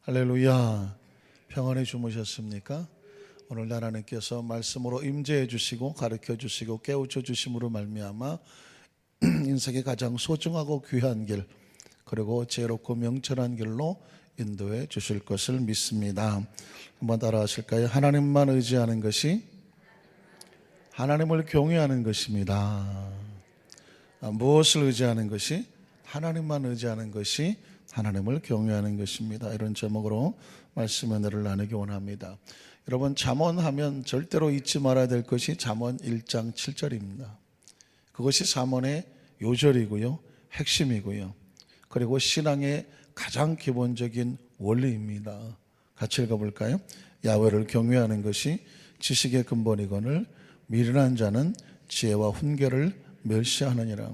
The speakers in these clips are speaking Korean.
할렐루야. 평안히 주무셨습니까? 오늘 하나님께서 말씀으로 임재해 주시고 가르쳐 주시고 깨우쳐 주심으로 말미암아 인생의 가장 소중하고 귀한 길, 그리고 지혜롭고 명철한 길로 인도해 주실 것을 믿습니다. 한번 따라 하실까요? 하나님만 의지하는 것이 하나님을 경외하는 것입니다. 무엇을 의지하는 것이? 하나님만 의지하는 것이 하나님을 경외하는 것입니다. 이런 제목으로 말씀 은혜를 나누기 원합니다. 여러분, 잠언하면 절대로 잊지 말아야 될 것이 잠언 1장 7절입니다. 그것이 잠언의 요절이고요, 핵심이고요, 그리고 신앙의 가장 기본적인 원리입니다. 같이 읽어볼까요? 야훼를 경외하는 것이 지식의 근본이거늘 미련한 자는 지혜와 훈계를 멸시하느니라.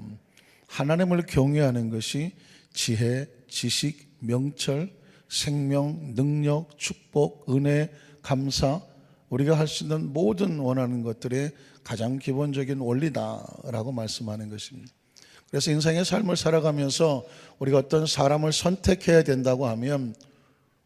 하나님을 경외하는 것이 지혜, 지식, 명철, 생명, 능력, 축복, 은혜, 감사, 우리가 할 수 있는 모든 원하는 것들의 가장 기본적인 원리다라고 말씀하는 것입니다. 그래서 인생의 삶을 살아가면서 우리가 어떤 사람을 선택해야 된다고 하면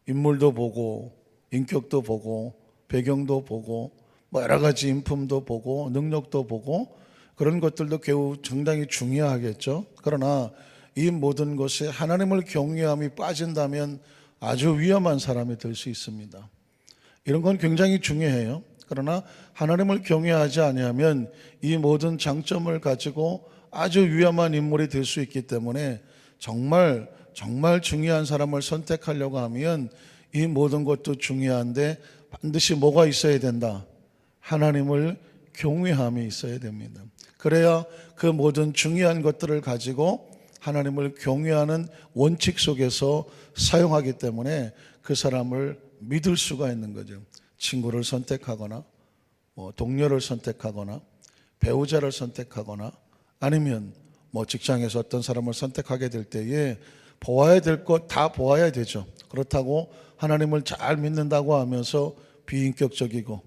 인물도 보고 인격도 보고 배경도 보고 여러 가지 인품도 보고 능력도 보고 그런 것들도 매우 상당히 중요하겠죠. 그러나 이 모든 것에 하나님을 경외함이 빠진다면 아주 위험한 사람이 될 수 있습니다. 이런 건 굉장히 중요해요. 그러나 하나님을 경외하지 아니하면 이 모든 장점을 가지고 아주 위험한 인물이 될 수 있기 때문에 정말 중요한 사람을 선택하려고 하면 이 모든 것도 중요한데 반드시 뭐가 있어야 된다? 하나님을 경외함이 있어야 됩니다. 그래야 그 모든 중요한 것들을 가지고 하나님을 경외하는 원칙 속에서 사용하기 때문에 그 사람을 믿을 수가 있는 거죠. 친구를 선택하거나 동료를 선택하거나 배우자를 선택하거나 아니면 직장에서 어떤 사람을 선택하게 될 때에 보아야 될 것 다 보아야 되죠. 그렇다고 하나님을 잘 믿는다고 하면서 비인격적이고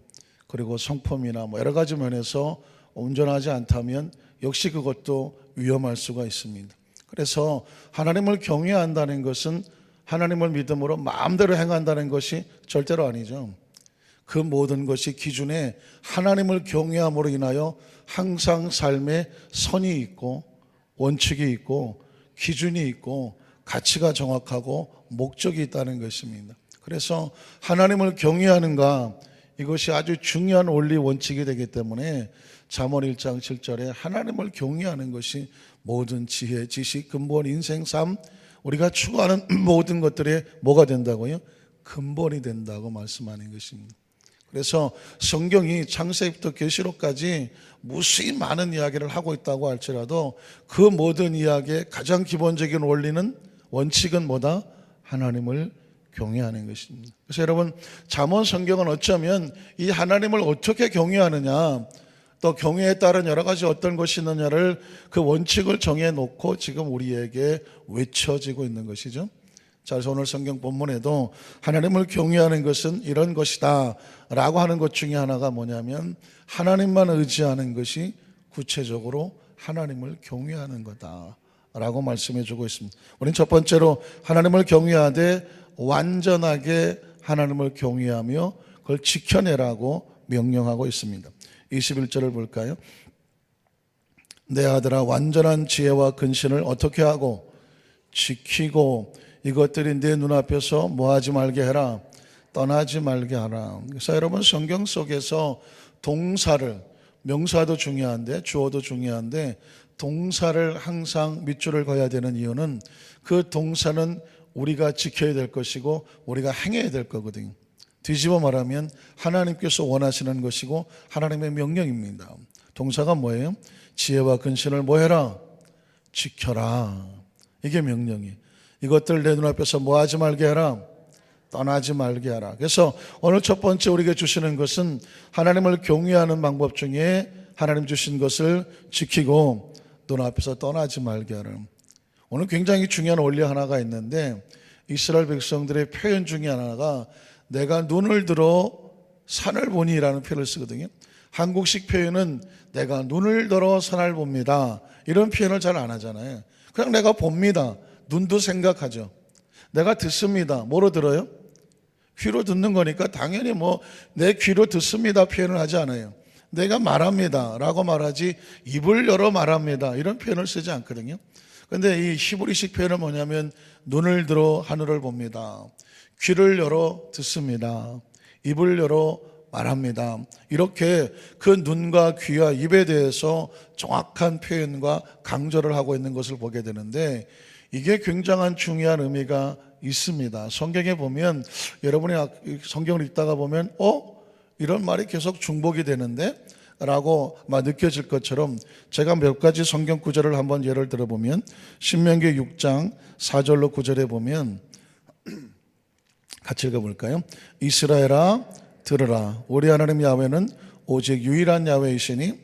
그리고 성품이나 여러 가지 면에서 온전하지 않다면 역시 그것도 위험할 수가 있습니다. 그래서 하나님을 경외한다는 것은 하나님을 믿음으로 마음대로 행한다는 것이 절대로 아니죠. 그 모든 것이 기준에 하나님을 경외함으로 인하여 항상 삶에 선이 있고 원칙이 있고 기준이 있고 가치가 정확하고 목적이 있다는 것입니다. 그래서 하나님을 경외하는가, 이것이 아주 중요한 원리 원칙이 되기 때문에 잠언 1장 7절에 하나님을 경외하는 것이 모든 지혜, 지식, 근본, 인생, 삶, 우리가 추구하는 모든 것들의 뭐가 된다고요? 근본이 된다고 말씀하는 것입니다. 그래서 성경이 창세기부터 계시록까지 무수히 많은 이야기를 하고 있다고 할지라도 그 모든 이야기의 가장 기본적인 원리는, 원칙은 뭐다? 하나님을 경외하는 것입니다. 그래서 여러분, 잠언 성경은 어쩌면 이 하나님을 어떻게 경외하느냐, 또 경외에 따른 여러 가지 어떤 것이 있느냐를 그 원칙을 정해놓고 지금 우리에게 외쳐지고 있는 것이죠. 자, 그래서 오늘 성경 본문에도 하나님을 경외하는 것은 이런 것이다 라고 하는 것 중에 하나가 뭐냐면 하나님만 의지하는 것이 구체적으로 하나님을 경외하는 거다 라고 말씀해 주고 있습니다. 우리는 첫 번째로 하나님을 경외하되 완전하게 하나님을 경외하며 그걸 지켜내라고 명령하고 있습니다. 21절을 볼까요? 내 아들아, 완전한 지혜와 근신을 어떻게 하고 지키고 이것들이 내 눈앞에서 뭐하지 말게 해라, 떠나지 말게 하라. 그래서 여러분, 성경 속에서 동사를, 명사도 중요한데 주어도 중요한데 동사를 항상 밑줄을 그어야 되는 이유는 그 동사는 우리가 지켜야 될 것이고 우리가 행해야 될 거거든요. 뒤집어 말하면 하나님께서 원하시는 것이고 하나님의 명령입니다. 동사가 뭐예요? 지혜와 근신을 뭐 해라? 지켜라. 이게 명령이에요. 이것들 내 눈앞에서 뭐 하지 말게 해라? 떠나지 말게 하라. 그래서 오늘 첫 번째 우리에게 주시는 것은 하나님을 경외하는 방법 중에 하나님 주신 것을 지키고 눈앞에서 떠나지 말게 하라. 오늘 굉장히 중요한 원리 하나가 있는데 이스라엘 백성들의 표현 중에 하나가 내가 눈을 들어 산을 보니라는 표현을 쓰거든요. 한국식 표현은 내가 눈을 들어 산을 봅니다, 이런 표현을 잘 안 하잖아요. 그냥 내가 봅니다. 눈도 생각하죠. 내가 듣습니다. 뭐로 들어요? 귀로 듣는 거니까 당연히 뭐 내 귀로 듣습니다 표현을 하지 않아요. 내가 말합니다 라고 말하지 입을 열어 말합니다 이런 표현을 쓰지 않거든요. 그런데 이 히브리식 표현은 뭐냐면 눈을 들어 하늘을 봅니다, 귀를 열어 듣습니다, 입을 열어 말합니다. 이렇게 그 눈과 귀와 입에 대해서 정확한 표현과 강조를 하고 있는 것을 보게 되는데, 이게 굉장한 중요한 의미가 있습니다. 성경에 보면, 여러분이 성경을 읽다가 보면 이런 말이 계속 중복이 되는데 라고 느껴질 것처럼, 제가 몇 가지 성경 구절을 한번 예를 들어보면, 신명기 6장 4절로 9절에 보면 같이 읽어볼까요? 이스라엘아 들으라, 우리 하나님 야훼는 오직 유일한 야훼이시니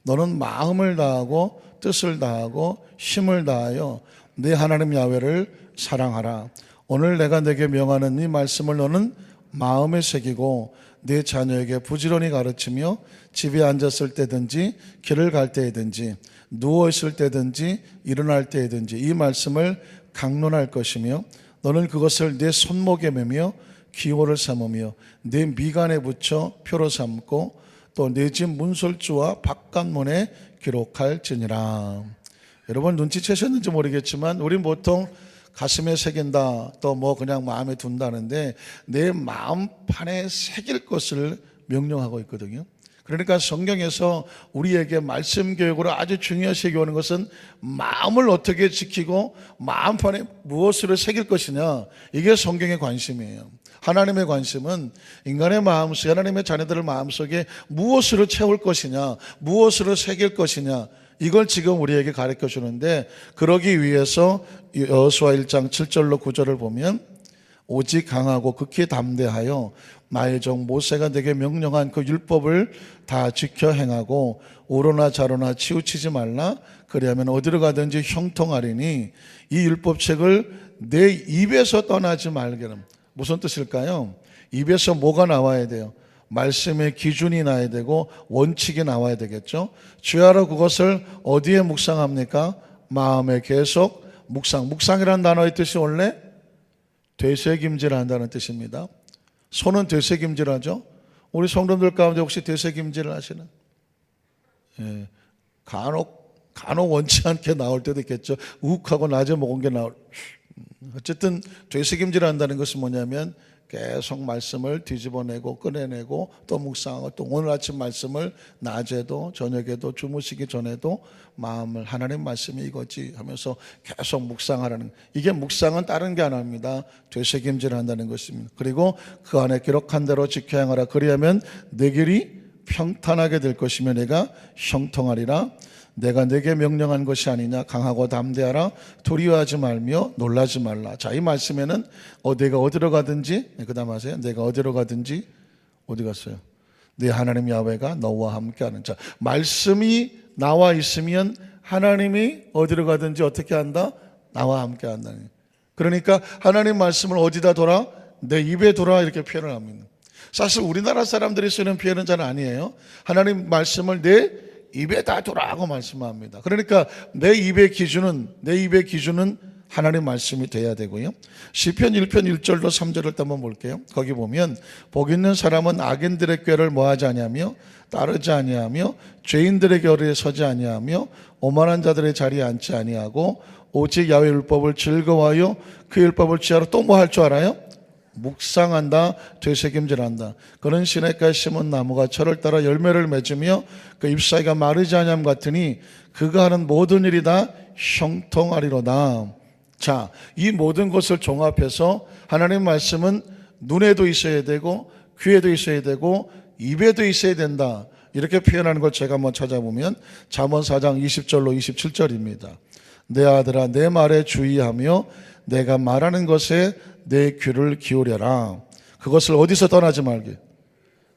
너는 마음을 다하고 뜻을 다하고 힘을 다하여 네 하나님 야훼를 사랑하라. 오늘 내가 내게 명하는 이 말씀을 너는 마음에 새기고 네 자녀에게 부지런히 가르치며 집에 앉았을 때든지 길을 갈 때든지 누워있을 때든지 일어날 때든지 이 말씀을 강론할 것이며, 너는 그것을 네 손목에 매며 기호를 삼으며 내 미간에 붙여 표로 삼고 또 내 집 문설주와 바깥문에 기록할지니라. 여러분 눈치채셨는지 모르겠지만 우린 보통 가슴에 새긴다, 또 뭐 그냥 마음에 둔다는데 내 마음판에 새길 것을 명령하고 있거든요. 그러니까 성경에서 우리에게 말씀 교육으로 아주 중요시 여기오는 것은 마음을 어떻게 지키고 마음판에 무엇으로 새길 것이냐, 이게 성경의 관심이에요. 하나님의 관심은 인간의 마음속에, 하나님의 자녀들의 마음속에 무엇으로 채울 것이냐, 무엇으로 새길 것이냐, 이걸 지금 우리에게 가르쳐 주는데, 그러기 위해서 여호수아 1장 7절로 9절을 보면 오직 강하고 극히 담대하여 나의 종 모세가 내게 명령한 그 율법을 다 지켜 행하고 오로나 자로나 치우치지 말라. 그리하면 어디로 가든지 형통하리니 이 율법책을 내 입에서 떠나지 말게라. 무슨 뜻일까요? 입에서 뭐가 나와야 돼요? 말씀의 기준이 나야 되고 원칙이 나와야 되겠죠. 주야로 그것을 어디에 묵상합니까? 마음에 계속 묵상. 묵상이라는 단어의 뜻이 원래 되새김질한다는 뜻입니다. 손은 되새김질하죠. 우리 성도들 가운데 혹시 되새김질을 하시는? 예, 간혹 원치 않게 나올 때도 있겠죠. 우욱하고 낮에 먹은 게 나올. 어쨌든 되새김질한다는 것은 뭐냐면 계속 말씀을 뒤집어내고 꺼내내고 또 묵상하고, 또 오늘 아침 말씀을 낮에도 저녁에도 주무시기 전에도 마음을 하나님 말씀이 이거지 하면서 계속 묵상하라는, 이게 묵상은 다른 게 아닙니다. 되새김질한다는 것입니다. 그리고 그 안에 기록한 대로 지켜 행하라. 그리하면 내 길이 평탄하게 될 것이며 내가 형통하리라. 내가 내게 명령한 것이 아니냐. 강하고 담대하라. 두려워하지 말며 놀라지 말라. 자, 이 말씀에는 내가 어디로 가든지, 그 다음 하세요. 내가 어디로 가든지, 어디 갔어요? 네 하나님 야훼가 너와 함께하는. 자, 말씀이 나와 있으면 하나님이 어디로 가든지 어떻게 한다? 나와 함께한다. 그러니까 하나님 말씀을 어디다 둬라? 내 입에 둬라, 이렇게 표현을 합니다. 사실 우리나라 사람들이 쓰는 표현은 잘 아니에요. 하나님 말씀을 내 입에다 두라고 말씀합니다. 그러니까 내 입의 기준은 하나님 말씀이 돼야 되고요. 시편 1편 1절로 3절을 한번 볼게요. 거기 보면 복 있는 사람은 악인들의 꾀를 뭐하지 아니하며 따르지 아니하며 죄인들의 결에 서지 아니하며 오만한 자들의 자리에 앉지 아니하고 오직 야훼 율법을 즐거워하여 그 율법을 지하로 또 뭐 할 줄 알아요? 묵상한다, 되새김질한다. 그런 시냇가에 심은 나무가 철을 따라 열매를 맺으며 그 잎사귀가 마르지 아니함 같으니 그가 하는 모든 일이 다 형통하리로다. 자, 이 모든 것을 종합해서 하나님 말씀은 눈에도 있어야 되고 귀에도 있어야 되고 입에도 있어야 된다, 이렇게 표현하는 걸 제가 한번 찾아보면 잠언 4장 20절로 27절입니다. 내 아들아, 내 말에 주의하며 내가 말하는 것에 내 귀를 기울여라. 그것을 어디서 떠나지 말게?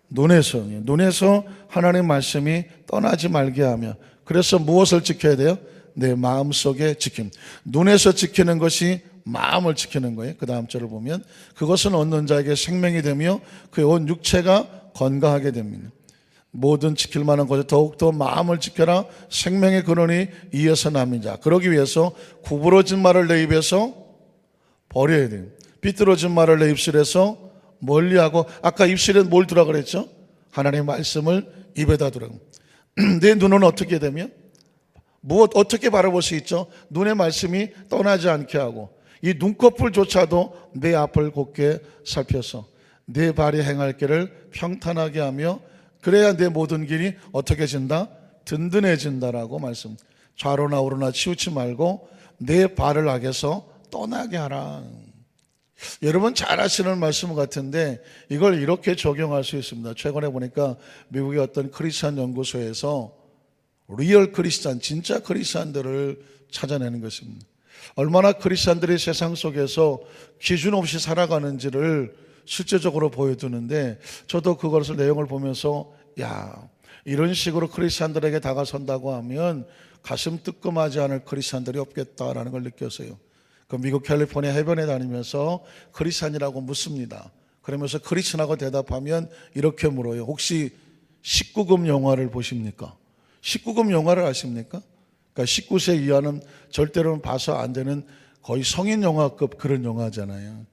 눈에서 하나님 말씀이 떠나지 말게 하며. 그래서 무엇을 지켜야 돼요? 내 마음속에 지킴. 눈에서 지키는 것이 마음을 지키는 거예요. 그 다음 절을 보면 그것은 얻는 자에게 생명이 되며 그의 온 육체가 건강하게 됩니다. 모든 지킬 만한 것에 더욱더 마음을 지켜라. 생명의 근원이 이에서 남이자. 그러기 위해서 구부러진 말을 내 입에서 버려야 돼요. 삐뚤어진 말을 내 입술에서 멀리하고 아까 입술에 뭘 두라 그랬죠? 하나님의 말씀을 입에다 두라고. 내 눈은 어떻게 되면 어떻게 바라볼 수 있죠? 눈의 말씀이 떠나지 않게 하고 이 눈꺼풀조차도 내 앞을 곧게 살펴서 내 발이 행할 길을 평탄하게 하며 그래야 내 모든 길이 어떻게 진다? 든든해진다라고 말씀. 좌로나 우로나 치우치 말고 내 발을 악에서 떠나게 하라. 여러분 잘 아시는 말씀 같은데 이걸 이렇게 적용할 수 있습니다. 최근에 보니까 미국의 어떤 크리스찬 연구소에서 리얼 크리스찬, 진짜 크리스찬들을 찾아내는 것입니다. 얼마나 크리스찬들이 세상 속에서 기준 없이 살아가는지를 실제적으로 보여주는데 저도 그것을 내용을 보면서 이런 식으로 크리스찬들에게 다가선다고 하면 가슴 뜨끔하지 않을 크리스찬들이 없겠다라는 걸 느꼈어요. 그 미국 캘리포니아 해변에 다니면서 크리스찬이라고 묻습니다. 그러면서 크리스찬하고 대답하면 이렇게 물어요. 혹시 19금 영화를 보십니까? 19금 영화를 아십니까? 그러니까 19세 이하는 절대로는 봐서 안 되는 거의 성인 영화급 그런 영화잖아요.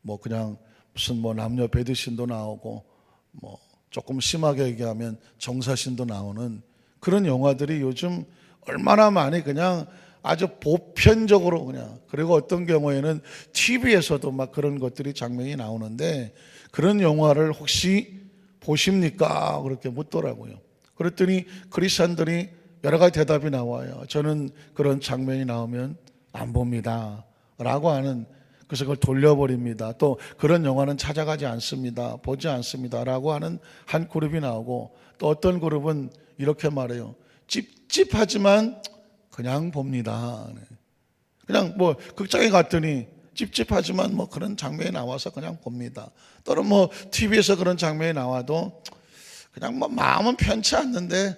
뭐 그냥 무슨 뭐 남녀 배드신도 나오고 뭐 조금 심하게 얘기하면 정사신도 나오는 그런 영화들이 요즘 얼마나 많이 그냥 아주 보편적으로 그냥 그리고 어떤 경우에는 TV에서도 막 그런 것들이 장면이 나오는데 그런 영화를 혹시 보십니까? 그렇게 묻더라고요. 그랬더니 크리스찬들이 여러 가지 대답이 나와요. 저는 그런 장면이 나오면 안 봅니다 라고 하는, 그래서 그걸 돌려버립니다. 또 그런 영화는 찾아가지 않습니다, 보지 않습니다 라고 하는 한 그룹이 나오고, 또 어떤 그룹은 이렇게 말해요. 찝찝하지만 그냥 봅니다. 그냥 뭐 극장에 갔더니 찝찝하지만 뭐 그런 장면이 나와서 그냥 봅니다. 또는 뭐 TV에서 그런 장면이 나와도 그냥 뭐 마음은 편치 않는데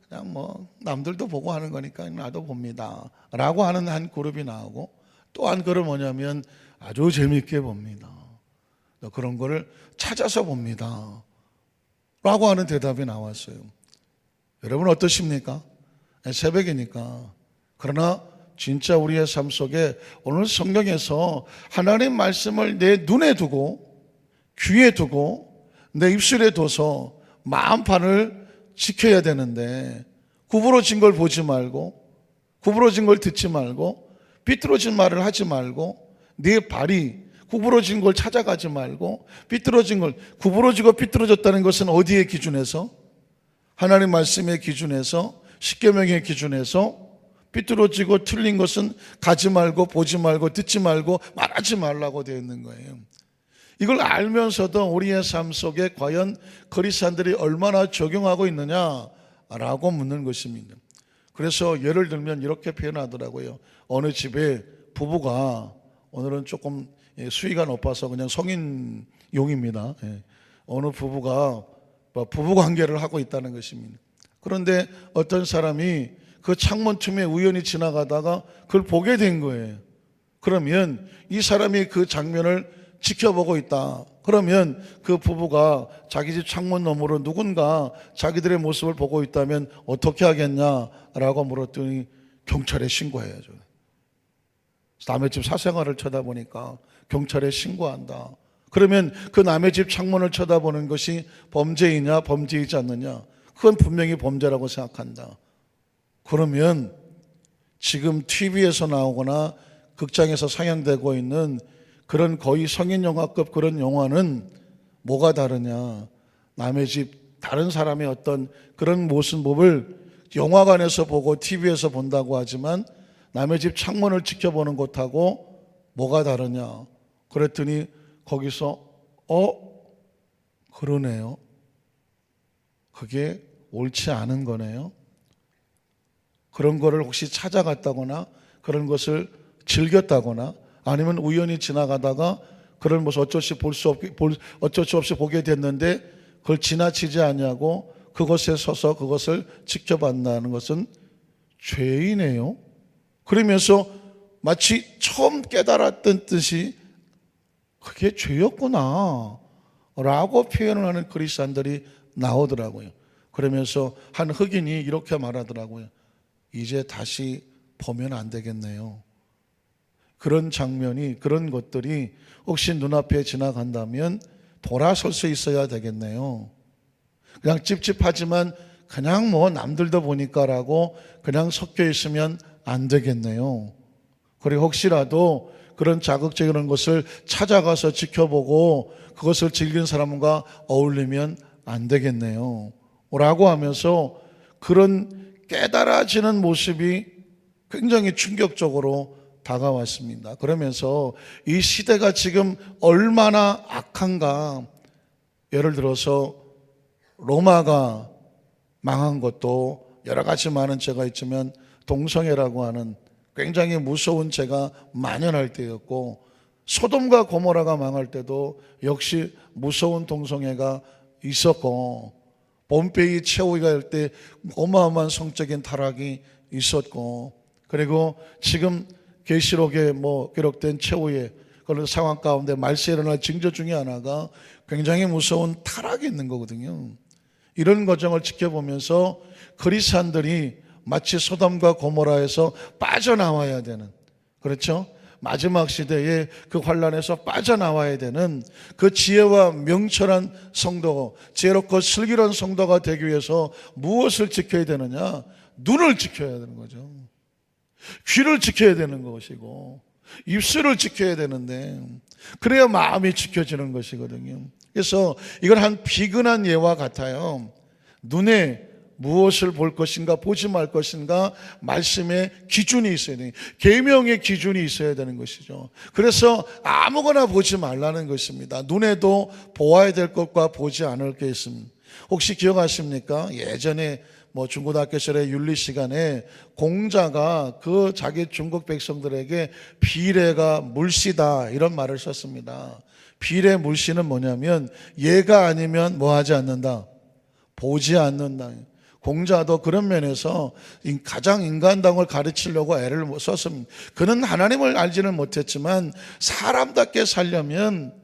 그냥 뭐 남들도 보고 하는 거니까 나도 봅니다 라고 하는 한 그룹이 나오고, 또 한 그룹은 뭐냐면 아주 재미있게 봅니다, 그런 거를 찾아서 봅니다 라고 하는 대답이 나왔어요. 여러분 어떠십니까? 새벽이니까. 그러나 진짜 우리의 삶 속에 오늘 성경에서 하나님 말씀을 내 눈에 두고 귀에 두고 내 입술에 둬서 마음판을 지켜야 되는데, 구부러진 걸 보지 말고 구부러진 걸 듣지 말고 삐뚤어진 말을 하지 말고 네 발이 구부러진 걸 찾아가지 말고 삐뚤어진 걸, 구부러지고 삐뚤어졌다는 것은 어디의 기준에서? 하나님 말씀의 기준에서, 십계명의 기준에서. 삐뚤어지고 틀린 것은 가지 말고 보지 말고 듣지 말고 말하지 말라고 되어 있는 거예요. 이걸 알면서도 우리의 삶 속에 과연 그리스도인들이 얼마나 적용하고 있느냐라고 묻는 것입니다. 그래서 예를 들면 이렇게 표현하더라고요. 어느 집에 부부가, 오늘은 조금 수위가 높아서 그냥 성인용입니다. 어느 부부가 부부관계를 하고 있다는 것입니다. 그런데 어떤 사람이 그 창문 틈에 우연히 지나가다가 그걸 보게 된 거예요. 그러면 이 사람이 그 장면을 지켜보고 있다. 그러면 그 부부가 자기 집 창문 너머로 누군가 자기들의 모습을 보고 있다면 어떻게 하겠냐라고 물었더니 경찰에 신고해야죠. 남의 집 사생활을 쳐다보니까 경찰에 신고한다. 그러면 그 남의 집 창문을 쳐다보는 것이 범죄이냐 범죄이지 않느냐? 그건 분명히 범죄라고 생각한다. 그러면 지금 TV에서 나오거나 극장에서 상영되고 있는 그런 거의 성인 영화급 그런 영화는 뭐가 다르냐? 남의 집 다른 사람의 어떤 그런 모습을 영화관에서 보고 TV에서 본다고 하지만 남의 집 창문을 지켜보는 것하고 뭐가 다르냐? 그랬더니 거기서 그러네요. 그게 옳지 않은 거네요. 그런 거를 혹시 찾아갔다거나 그런 것을 즐겼다거나 아니면 우연히 지나가다가 그런 모습 어쩔 수 없이 보게 됐는데 그걸 지나치지 않냐고 그것에 서서 그것을 지켜본다는 것은 죄이네요. 그러면서 마치 처음 깨달았던 뜻이 그게 죄였구나 라고 표현을 하는 그리스도인들이 나오더라고요. 그러면서 한 흑인이 이렇게 말하더라고요. 이제 다시 보면 안 되겠네요. 그런 장면이, 그런 것들이 혹시 눈앞에 지나간다면 돌아설 수 있어야 되겠네요. 그냥 찝찝하지만 그냥 뭐 남들도 보니까라고 그냥 섞여 있으면 안 되겠네요. 그리고 혹시라도 그런 자극적인 것을 찾아가서 지켜보고 그것을 즐긴 사람과 어울리면 안 되겠네요. 라고 하면서 그런 깨달아지는 모습이 굉장히 충격적으로 다가왔습니다. 그러면서 이 시대가 지금 얼마나 악한가. 예를 들어서 로마가 망한 것도 여러 가지 많은 죄가 있지만 동성애라고 하는 굉장히 무서운 죄가 만연할 때였고, 소돔과 고모라가 망할 때도 역시 무서운 동성애가 있었고, 봄페이 최후위가 할 때 어마어마한 성적인 타락이 있었고, 그리고 지금 계시록에 기록된 최후의 그런 상황 가운데 말세에 일어날 징조 중에 하나가 굉장히 무서운 타락이 있는 거거든요. 이런 과정을 지켜보면서 그리스도인들이 마치 소돔과 고모라에서 빠져나와야 되는, 그렇죠? 마지막 시대에 그 환란에서 빠져나와야 되는 그 지혜와 명철한 성도, 지혜롭고 슬기로운 성도가 되기 위해서 무엇을 지켜야 되느냐? 눈을 지켜야 되는 거죠. 귀를 지켜야 되는 것이고 입술을 지켜야 되는데, 그래야 마음이 지켜지는 것이거든요. 그래서 이건 한 비근한 예와 같아요. 눈에 무엇을 볼 것인가 보지 말 것인가 말씀의 기준이 있어야 돼요. 계명의 기준이 있어야 되는 것이죠. 그래서 아무거나 보지 말라는 것입니다. 눈에도 보아야 될 것과 보지 않을 게 있습니다. 혹시 기억하십니까? 예전에 중고등학교 시절에 윤리 시간에 공자가 그 자기 중국 백성들에게 비례가 물시다 이런 말을 썼습니다. 비례 물시는 뭐냐면 얘가 아니면 뭐 하지 않는다? 보지 않는다. 공자도 그런 면에서 가장 인간다움을 가르치려고 애를 썼습니다. 그는 하나님을 알지는 못했지만 사람답게 살려면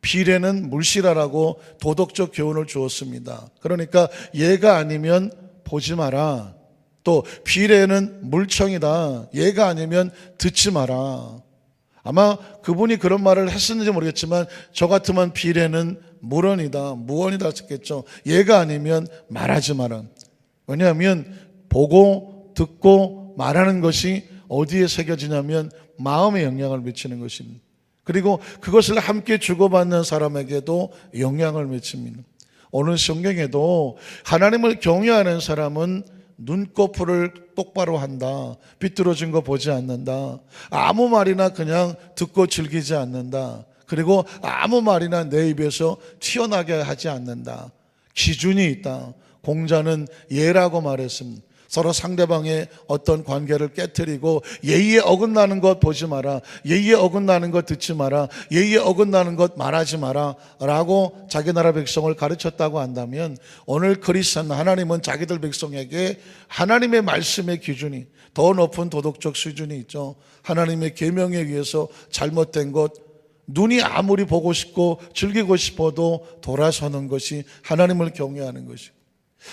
비례는 물시라라고 도덕적 교훈을 주었습니다. 그러니까 얘가 아니면 보지 마라. 또 비례는 물청이다. 얘가 아니면 듣지 마라. 아마 그분이 그런 말을 했었는지 모르겠지만 저 같으면 비례는 무언이다, 무언이다 했겠죠. 얘가 아니면 말하지 마라. 왜냐하면 보고 듣고 말하는 것이 어디에 새겨지냐면 마음에 영향을 미치는 것입니다. 그리고 그것을 함께 주고받는 사람에게도 영향을 미칩니다. 오늘 성경에도 하나님을 경외하는 사람은 눈꺼풀을 똑바로 한다. 비뚤어진 거 보지 않는다. 아무 말이나 그냥 듣고 즐기지 않는다. 그리고 아무 말이나 내 입에서 튀어나게 하지 않는다. 기준이 있다. 공자는 예라고 말했습니다. 서로 상대방의 어떤 관계를 깨트리고 예의에 어긋나는 것 보지 마라, 예의에 어긋나는 것 듣지 마라, 예의에 어긋나는 것 말하지 마라 라고 자기 나라 백성을 가르쳤다고 한다면, 오늘 그리스도는 하나님은 자기들 백성에게 하나님의 말씀의 기준이 더 높은 도덕적 수준이 있죠. 하나님의 계명에 의해서 잘못된 것, 눈이 아무리 보고 싶고 즐기고 싶어도 돌아서는 것이 하나님을 경외하는 것이고,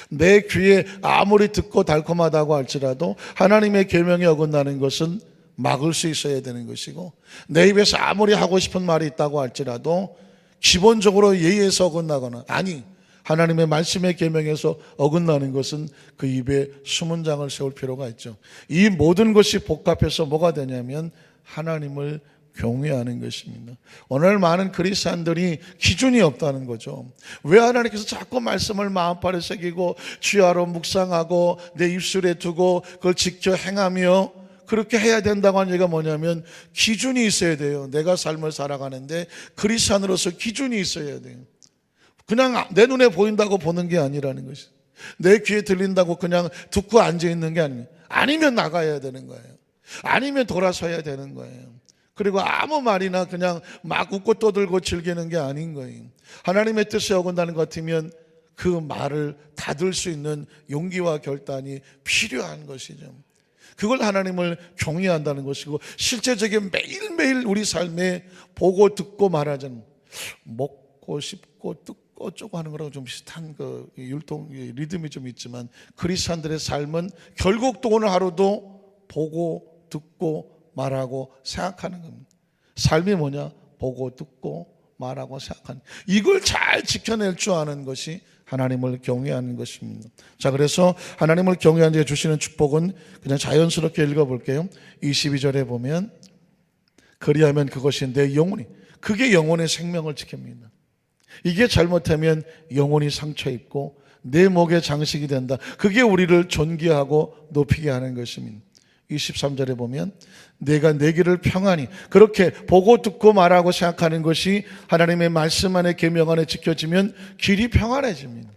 내 귀에 아무리 듣고 달콤하다고 할지라도 하나님의 계명에 어긋나는 것은 막을 수 있어야 되는 것이고, 내 입에서 아무리 하고 싶은 말이 있다고 할지라도 기본적으로 예의에서 어긋나거나 하나님의 말씀의 계명에서 어긋나는 것은 그 입에 수문장을 세울 필요가 있죠. 이 모든 것이 복합해서 뭐가 되냐면 하나님을 경외하는 것입니다. 오늘 많은 그리스도인들이 기준이 없다는 거죠. 왜 하나님께서 자꾸 말씀을 마음판에 새기고 주야로 묵상하고 내 입술에 두고 그걸 지켜 행하며 그렇게 해야 된다고 하는 얘기가 뭐냐면 기준이 있어야 돼요. 내가 삶을 살아가는데 그리스도인으로서 기준이 있어야 돼요. 그냥 내 눈에 보인다고 보는 게 아니라는 것이죠. 내 귀에 들린다고 그냥 듣고 앉아있는 게 아니에요. 아니면 나가야 되는 거예요. 아니면 돌아서야 되는 거예요. 그리고 아무 말이나 그냥 막 웃고 떠들고 즐기는 게 아닌 거예요. 하나님의 뜻에 어긋나는 것 같으면 그 말을 닫을 수 있는 용기와 결단이 필요한 것이죠. 그걸 하나님을 경외한다는 것이고, 실제적인 매일매일 우리 삶에 보고 듣고 말하자는, 먹고 씹고 듣고 어쩌고 하는 거랑 좀 비슷한 그 율동 리듬이 좀 있지만, 그리스도인들의 삶은 결국 또 오늘 하루도 보고 듣고 말하고 생각하는 겁니다. 삶이 뭐냐? 보고 듣고 말하고 생각하는, 이걸 잘 지켜낼 줄 아는 것이 하나님을 경외하는 것입니다. 자, 그래서 하나님을 경외하는 데 주시는 축복은 그냥 자연스럽게 읽어볼게요. 22절에 보면 그리하면 그것이 내 영혼이, 그게 영혼의 생명을 지킵니다. 이게 잘못하면 영혼이 상처 입고 내 목에 장식이 된다. 그게 우리를 존귀하고 높이게 하는 것입니다. 23절에 보면 내가 내 길을 평안히, 그렇게 보고 듣고 말하고 생각하는 것이 하나님의 말씀 안에 계명 안에 지켜지면 길이 평안해집니다.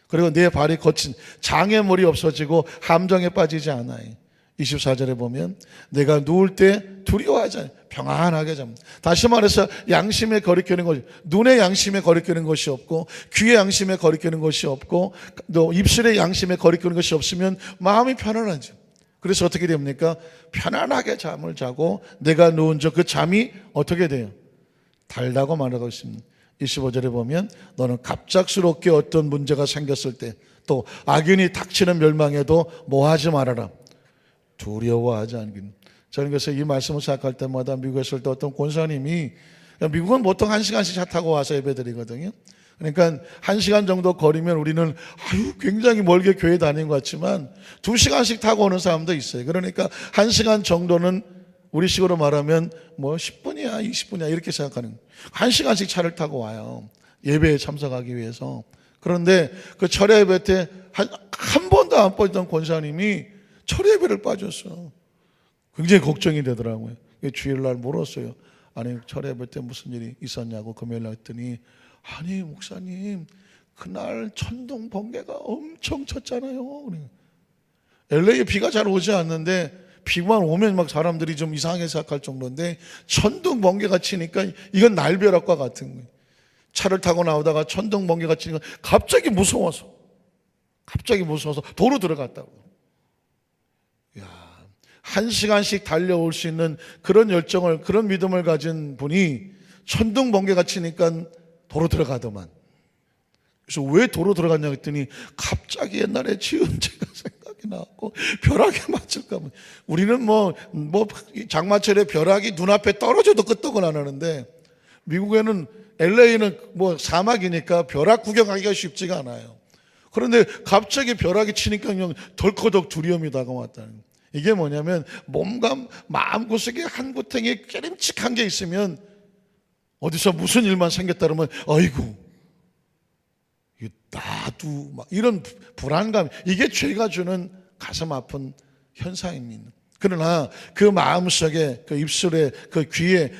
그리고 내 발이 거친 장애물이 없어지고 함정에 빠지지 않아요. 24절에 보면 내가 누울 때 두려워하지 않아요. 평안하게 잡니다. 다시 말해서 양심에 거리끼는 것이, 눈의 양심에 거리끼는 것이 없고 귀의 양심에 거리끼는 것이 없고 또 입술의 양심에 거리끼는 것이 없으면 마음이 편안하죠. 그래서 어떻게 됩니까? 편안하게 잠을 자고 내가 누운 그 잠이 어떻게 돼요? 달다고 말하고 있습니다. 25절에 보면 너는 갑작스럽게 어떤 문제가 생겼을 때, 또 악인이 닥치는 멸망에도 뭐 하지 말아라, 두려워하지 않긴. 저는 그래서 이 말씀을 생각할 때마다 미국에 있을 때 어떤 권사님이, 미국은 보통 1시간씩 차 타고 와서 예배드리거든요. 그러니까 1시간 정도 거리면 우리는 굉장히 멀게 교회 다니는 것 같지만 2시간씩 타고 오는 사람도 있어요. 그러니까 1시간 정도는 우리 식으로 말하면 뭐 10분이야 20분이야 이렇게 생각하는 거예요. 1시간씩 차를 타고 와요, 예배에 참석하기 위해서. 그런데 그 철야 예배 때 한 번도 안 빠지던 권사님이 철야 예배를 빠졌어. 굉장히 걱정이 되더라고요. 주일날 물었어요. 아니 철야 예배 때 무슨 일이 있었냐고 금요일 날 했더니, 아니 목사님 그날 천둥 번개가 엄청 쳤잖아요. LA에 비가 잘 오지 않는데 비만 오면 막 사람들이 좀 이상하게 생각할 정도인데 천둥 번개가 치니까 이건 날벼락과 같은 거예요. 차를 타고 나오다가 천둥 번개가 치니까 갑자기 무서워서 도로 들어갔다고. 야, 1시간씩 달려올 수 있는 그런 열정을, 그런 믿음을 가진 분이 천둥 번개가 치니까 도로 들어가더만. 그래서 왜 도로 들어갔냐 했더니 갑자기 옛날에 지은 죄가 생각이 나고 벼락에 맞을까 봐. 우리는 뭐 장마철에 벼락이 눈앞에 떨어져도 끄떡은 안 하는데, 미국에는 LA는 뭐 사막이니까 벼락 구경하기가 쉽지가 않아요. 그런데 갑자기 벼락이 치니까 그냥 덜커덕 두려움이 다가왔다는 거예요. 이게 뭐냐면 몸과 마음구석에 한 구탱이 깨림칙한 게 있으면 어디서 무슨 일만 생겼다 그러면 아이고 나도 막 이런 불안감, 이게 죄가 주는 가슴 아픈 현상입니다. 그러나 그 마음속에, 그 입술에, 그 귀에,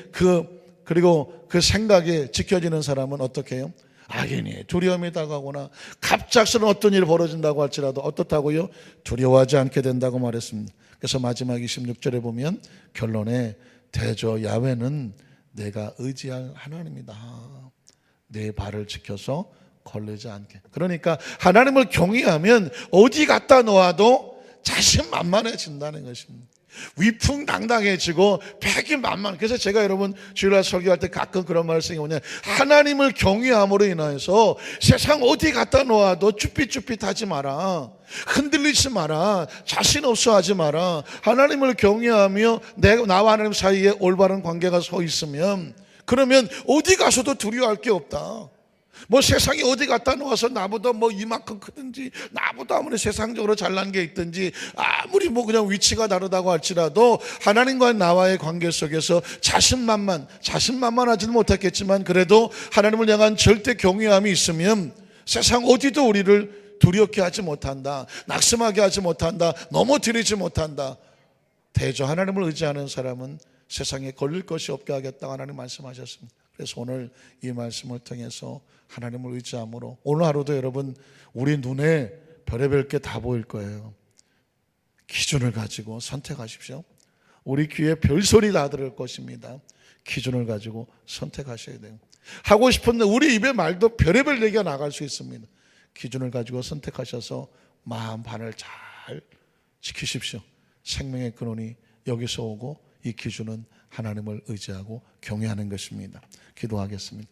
그리고 그 생각에 지켜지는 사람은 어떻게 해요? 악인이 두려움이 다가오거나 갑작스러운 어떤 일이 벌어진다고 할지라도 어떻다고요? 두려워하지 않게 된다고 말했습니다. 그래서 마지막 26절에 보면 결론에 대저 야훼는 내가 의지할 하나님이다. 내 발을 지켜서 걸리지 않게. 그러니까 하나님을 경외하면 어디 갖다 놓아도 자신만만해진다는 것입니다. 위풍당당해지고 패기만만. 그래서 제가 여러분 주일날 설교할 때 가끔 그런 말씀이 뭐냐, 하나님을 경외함으로 인해서 세상 어디 갖다 놓아도 쭈삣쭈삣하지 마라, 흔들리지 마라, 자신 없어 하지 마라. 하나님을 경외하며 나와 하나님 사이에 올바른 관계가 서 있으면, 그러면 어디 가서도 두려워할 게 없다. 뭐 세상이 어디 갖다 놓아서 나보다 뭐 이만큼 크든지, 나보다 아무리 세상적으로 잘난 게 있든지, 아무리 뭐 그냥 위치가 다르다고 할지라도 하나님과 나와의 관계 속에서 자신만만하지는 못했겠지만 그래도 하나님을 향한 절대 경외함이 있으면 세상 어디도 우리를 두렵게 하지 못한다, 낙심하게 하지 못한다, 넘어뜨리지 못한다. 대저 하나님을 의지하는 사람은 세상에 걸릴 것이 없게 하겠다 하나님 말씀하셨습니다. 그래서 오늘 이 말씀을 통해서 하나님을 의지함으로 오늘 하루도 여러분 우리 눈에 별의별 게 다 보일 거예요. 기준을 가지고 선택하십시오. 우리 귀에 별소리 다 들을 것입니다. 기준을 가지고 선택하셔야 돼요. 하고 싶은데 우리 입에 말도 별의별 얘기가 나갈 수 있습니다. 기준을 가지고 선택하셔서 마음 반을 잘 지키십시오. 생명의 근원이 여기서 오고 이 기준은 하나님을 의지하고 경외하는 것입니다. 기도하겠습니다.